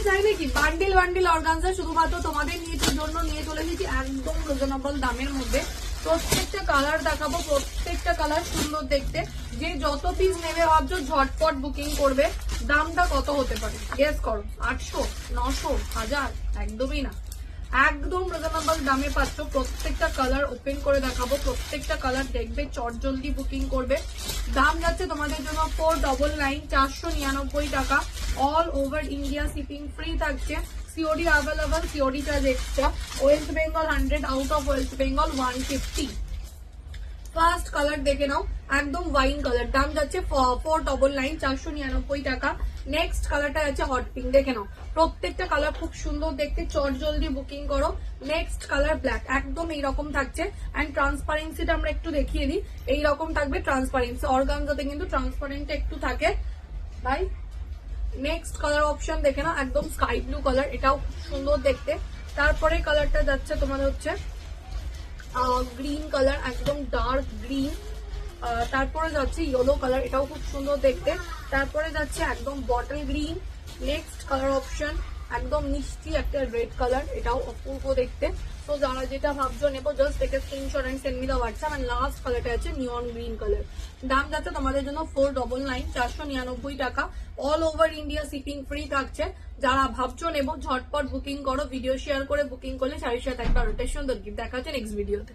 চাই নাকি bundle bundle organza শুধুমাত্র তোমাদের জন্য নিয়ে চলে এসেছি একদম রিজনেবল দামের মধ্যে। প্রত্যেকটা কালার দেখাবো, প্রত্যেকটা কালার সুন্দর দেখতে। যে যত পিস নেবে ভাবছো ঝটপট বুকিং করবে। দামটা কত হতে পারে গেস করো? 800, 900, 1000? একদমই না, একদম রিজনেবল দামে পাচ্ছ। প্রত্যেকটা কালার ওপেন করে দেখাবো, প্রত্যেকটা কালার দেখবে, চটজলদি বুকিং করবে। দাম যাচ্ছে তোমাদের জন্য 499, 499 টাকা। All over India shipping free থাকছে। COD available, COD charge extra. West Bengal 100, out of West Bengal 150। First colour দেখে নাও, একদম ওয়াইন কালার। দাম যাচ্ছে 499, 499 টাকা। নেক্সট কালারটা যাচ্ছে হট পিঙ্ক, দেখে নাও। প্রত্যেকটা কালার খুব সুন্দর দেখতে, চট জলদি বুকিং করো। নেক্সট কালার ব্ল্যাক, একদম এইরকম থাকছে। অ্যান্ড ট্রান্সপারেন্সিটা আমরা একটু দেখিয়ে দিই, এইরকম থাকবে ট্রান্সপারেন্সি। অর্গানজাতে কিন্তু ট্রান্সপারেন্ট একটু থাকে ভাই। নেক্সট কালার অপশন দেখে নাও, একদম স্কাই ব্লু কালার, এটাও খুব সুন্দর দেখতে। তারপরে কালারটা যাচ্ছে তোমাদের হচ্ছে গ্রিন কালার, একদম ডার্ক গ্রিন। তারপরে যাচ্ছে ইয়েলো কালার, এটাও খুব সুন্দর দেখতে। তারপরে যাচ্ছে একদম bottle green. Next colour option একদম মিষ্টি একটা রেড কালার, এটাও অপূর্ব দেখতে। তো যারা যেটা ভাবছো নেবো, just take a screenshot and send me the WhatsApp. And last কালারটা আছে নিয়ন গ্রিন কালার। দাম যাচ্ছে তোমাদের জন্য 499, 499 টাকা। All over India shipping free থাকছে। যারা ভাবছো নেবো ঝটপট বুকিং করো। ভিডিও শেয়ার করে বুকিং করলে শাড়ির সাথে একটা রোটেশন সুন্দর গিফট দেখা হচ্ছে নেক্সট ভিডিওতে।